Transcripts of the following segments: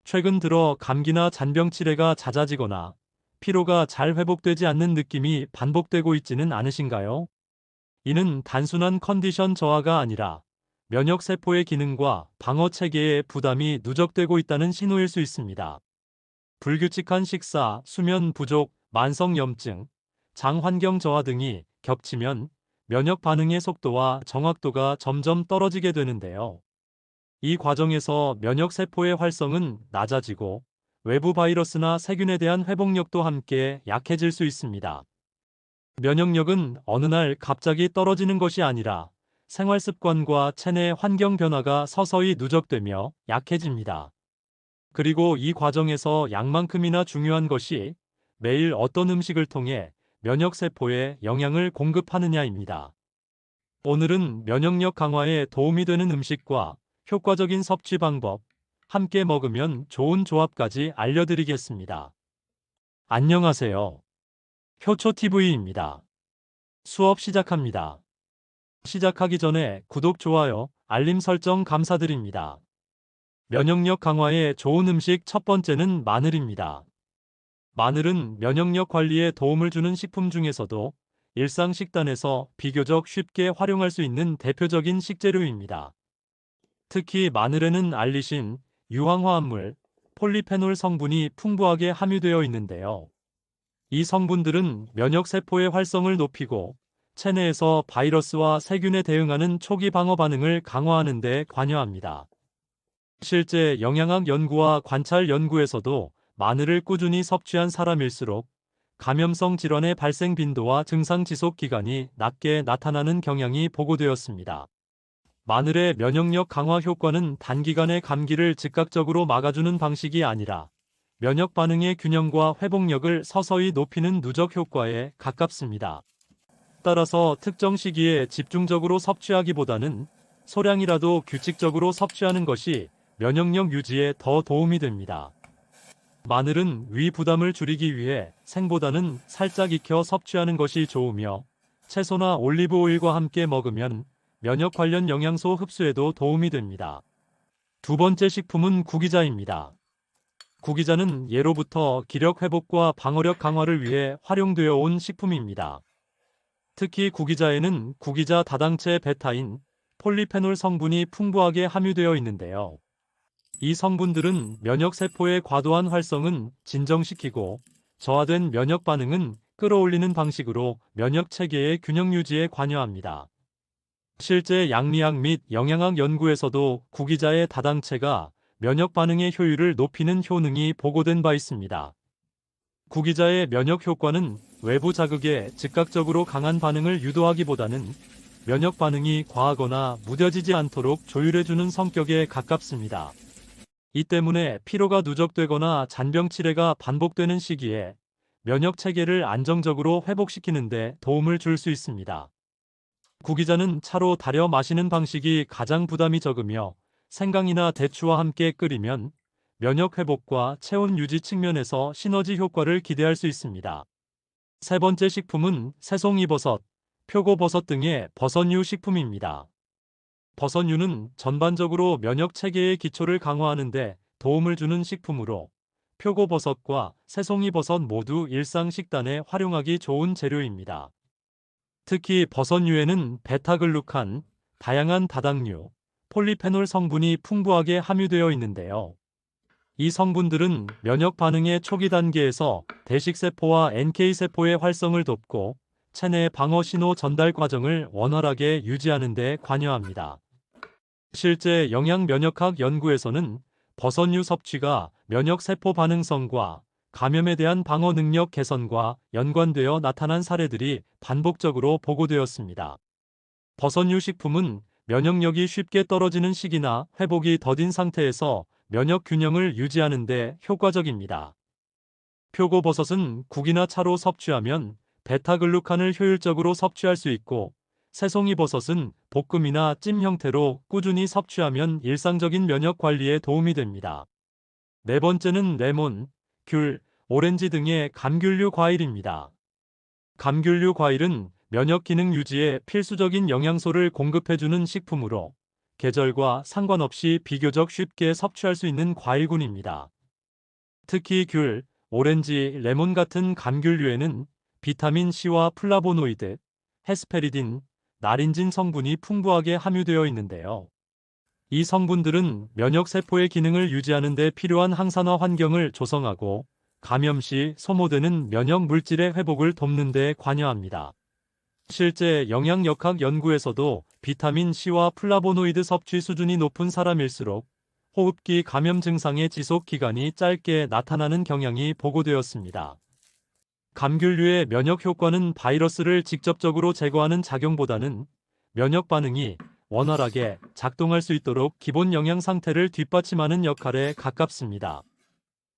최근 들어 감기나 잔병 치레가 잦아지거나 피로가 잘 회복되지 않는 느낌이 반복되고 있지는 않으신가요? 이는 단순한 컨디션 저하가 아니라 면역세포의 기능과 방어 체계의 부담이 누적되고 있다는 신호일 수 있습니다. 불규칙한 식사, 수면 부족, 만성염증, 장환경 저하 등이 겹치면 면역 반응의 속도와 정확도가 점점 떨어지게 되는데요. 이 과정에서 면역세포의 활성은 낮아지고 외부 바이러스나 세균에 대한 회복력도 함께 약해질 수 있습니다. 면역력은 어느 날 갑자기 떨어지는 것이 아니라 생활 습관과 체내 환경 변화가 서서히 누적되며 약해집니다. 그리고 이 과정에서 약만큼이나 중요한 것이 매일 어떤 음식을 통해 면역세포에 영양을 공급하느냐입니다. 오늘은 면역력 강화에 도움이 되는 음식과 효과적인 섭취 방법, 함께 먹으면 좋은 조합까지 알려드리겠습니다. 안녕하세요. 효초TV입니다. 수업 시작합니다. 시작하기 전에 구독, 좋아요, 알림 설정 감사드립니다. 면역력 강화에 좋은 음식 첫 번째는 마늘입니다. 마늘은 면역력 관리에 도움을 주는 식품 중에서도 일상 식단에서 비교적 쉽게 활용할 수 있는 대표적인 식재료입니다. 특히 마늘에는 알리신, 유황화합물, 폴리페놀 성분이 풍부하게 함유되어 있는데요. 이 성분들은 면역세포의 활성을 높이고 체내에서 바이러스와 세균에 대응하는 초기 방어 반응을 강화하는 데 관여합니다. 실제 영양학 연구와 관찰 연구에서도 마늘을 꾸준히 섭취한 사람일수록 감염성 질환의 발생 빈도와 증상 지속 기간이 낮게 나타나는 경향이 보고되었습니다. 마늘의 면역력 강화 효과는 단기간의 감기를 즉각적으로 막아주는 방식이 아니라 면역 반응의 균형과 회복력을 서서히 높이는 누적 효과에 가깝습니다. 따라서 특정 시기에 집중적으로 섭취하기보다는 소량이라도 규칙적으로 섭취하는 것이 면역력 유지에 더 도움이 됩니다. 마늘은 위 부담을 줄이기 위해 생보다는 살짝 익혀 섭취하는 것이 좋으며 채소나 올리브 오일과 함께 먹으면 면역 관련 영양소 흡수에도 도움이 됩니다. 두 번째 식품은 구기자입니다. 구기자는 예로부터 기력 회복과 방어력 강화를 위해 활용되어 온 식품입니다. 특히 구기자에는 구기자 다당체 베타인, 폴리페놀 성분이 풍부하게 함유되어 있는데요. 이 성분들은 면역세포의 과도한 활성은 진정시키고 저하된 면역 반응은 끌어올리는 방식으로 면역 체계의 균형 유지에 관여합니다. 실제 양리학 및 영양학 연구에서도 구기자의 다당체가 면역 반응의 효율을 높이는 효능이 보고된 바 있습니다. 구기자의 면역 효과는 외부 자극에 즉각적으로 강한 반응을 유도하기보다는 면역 반응이 과하거나 무뎌지지 않도록 조율해주는 성격에 가깝습니다. 이 때문에 피로가 누적되거나 잔병 치레가 반복되는 시기에 면역 체계를 안정적으로 회복시키는 데 도움을 줄 수 있습니다. 구기자는 차로 달여 마시는 방식이 가장 부담이 적으며 생강이나 대추와 함께 끓이면 면역 회복과 체온 유지 측면에서 시너지 효과를 기대할 수 있습니다. 세 번째 식품은 새송이버섯, 표고버섯 등의 버섯류 식품입니다. 버섯류는 전반적으로 면역 체계의 기초를 강화하는 데 도움을 주는 식품으로 표고버섯과 새송이버섯 모두 일상 식단에 활용하기 좋은 재료입니다. 특히 버섯류에는 베타글루칸, 다양한 다당류, 폴리페놀 성분이 풍부하게 함유되어 있는데요. 이 성분들은 면역 반응의 초기 단계에서 대식세포와 NK세포의 활성을 돕고 체내 방어 신호 전달 과정을 원활하게 유지하는 데 관여합니다. 실제 영양 면역학 연구에서는 버섯류 섭취가 면역세포 반응성과 감염에 대한 방어 능력 개선과 연관되어 나타난 사례들이 반복적으로 보고되었습니다. 버섯류 식품은 면역력이 쉽게 떨어지는 시기나 회복이 더딘 상태에서 면역 균형을 유지하는 데 효과적입니다. 표고버섯은 국이나 차로 섭취하면 베타글루칸을 효율적으로 섭취할 수 있고 새송이버섯은 볶음이나 찜 형태로 꾸준히 섭취하면 일상적인 면역 관리에 도움이 됩니다. 네 번째는 레몬, 귤, 오렌지 등의 감귤류 과일입니다. 감귤류 과일은 면역 기능 유지에 필수적인 영양소를 공급해주는 식품으로 계절과 상관없이 비교적 쉽게 섭취할 수 있는 과일군입니다. 특히 귤, 오렌지, 레몬 같은 감귤류에는 비타민 C와 플라보노이드, 헤스페리딘, 나린진 성분이 풍부하게 함유되어 있는데요. 이 성분들은 면역세포의 기능을 유지하는 데 필요한 항산화 환경을 조성하고 감염 시 소모되는 면역 물질의 회복을 돕는 데 관여합니다. 실제 영양역학 연구에서도 비타민 C와 플라보노이드 섭취 수준이 높은 사람일수록 호흡기 감염 증상의 지속 기간이 짧게 나타나는 경향이 보고되었습니다. 감귤류의 면역 효과는 바이러스를 직접적으로 제거하는 작용보다는 면역 반응이 원활하게 작동할 수 있도록 기본 영양 상태를 뒷받침하는 역할에 가깝습니다.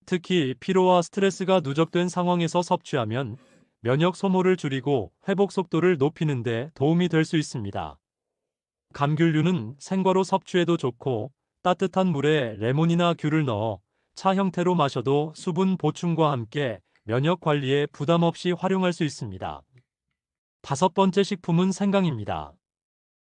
특히 피로와 스트레스가 누적된 상황에서 섭취하면 면역 소모를 줄이고 회복 속도를 높이는 데 도움이 될 수 있습니다. 감귤류는 생과로 섭취해도 좋고 따뜻한 물에 레몬이나 귤을 넣어 차 형태로 마셔도 수분 보충과 함께 면역 관리에 부담 없이 활용할 수 있습니다. 다섯 번째 식품은 생강입니다.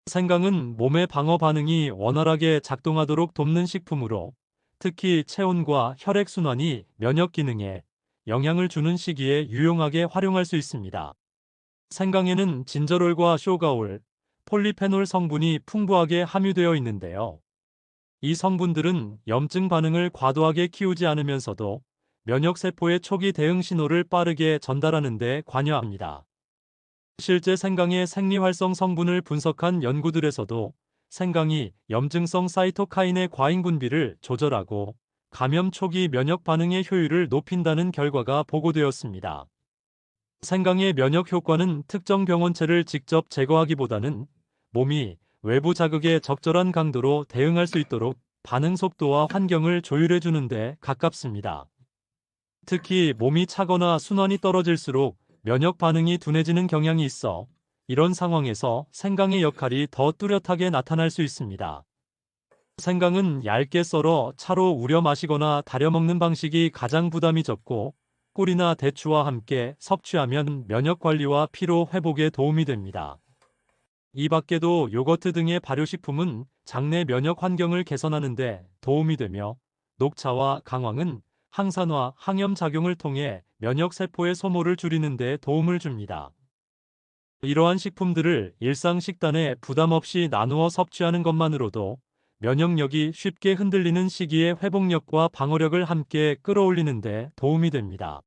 생강은 몸의 방어 반응이 원활하게 작동하도록 돕는 식품으로 특히 체온과 혈액순환이 면역 기능에 영향을 주는 시기에 유용하게 활용할 수 있습니다. 생강에는 진저롤과 쇼가올, 폴리페놀 성분이 풍부하게 함유되어 있는데요. 이 성분들은 염증 반응을 과도하게 키우지 않으면서도 면역세포의 초기 대응 신호를 빠르게 전달하는 데 관여합니다. 실제 생강의 생리활성 성분을 분석한 연구들에서도 생강이 염증성 사이토카인의 과잉 분비를 조절하고 감염 초기 면역 반응의 효율을 높인다는 결과가 보고되었습니다. 생강의 면역 효과는 특정 병원체를 직접 제거하기보다는 몸이 외부 자극에 적절한 강도로 대응할 수 있도록 반응 속도와 환경을 조율해 주는 데 가깝습니다. 특히 몸이 차거나 순환이 떨어질수록 면역 반응이 둔해지는 경향이 있어 이런 상황에서 생강의 역할이 더 뚜렷하게 나타날 수 있습니다. 생강은 얇게 썰어 차로 우려 마시거나 달여 먹는 방식이 가장 부담이 적고 꿀이나 대추와 함께 섭취하면 면역 관리와 피로 회복에 도움이 됩니다. 이 밖에도 요거트 등의 발효식품은 장내 면역 환경을 개선하는 데 도움이 되며 녹차와 강황은 항산화, 항염 작용을 통해 면역 세포의 소모를 줄이는 데 도움을 줍니다. 이러한 식품들을 일상 식단에 부담 없이 나누어 섭취하는 것만으로도 면역력이 쉽게 흔들리는 시기에 회복력과 방어력을 함께 끌어올리는 데 도움이 됩니다.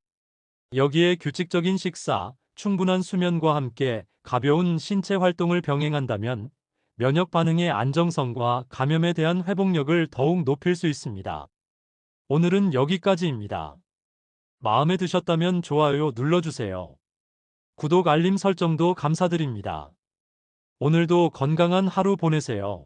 여기에 규칙적인 식사, 충분한 수면과 함께 가벼운 신체 활동을 병행한다면 면역 반응의 안정성과 감염에 대한 회복력을 더욱 높일 수 있습니다. 오늘은 여기까지입니다. 마음에 드셨다면 좋아요 눌러주세요. 구독 알림 설정도 감사드립니다. 오늘도 건강한 하루 보내세요.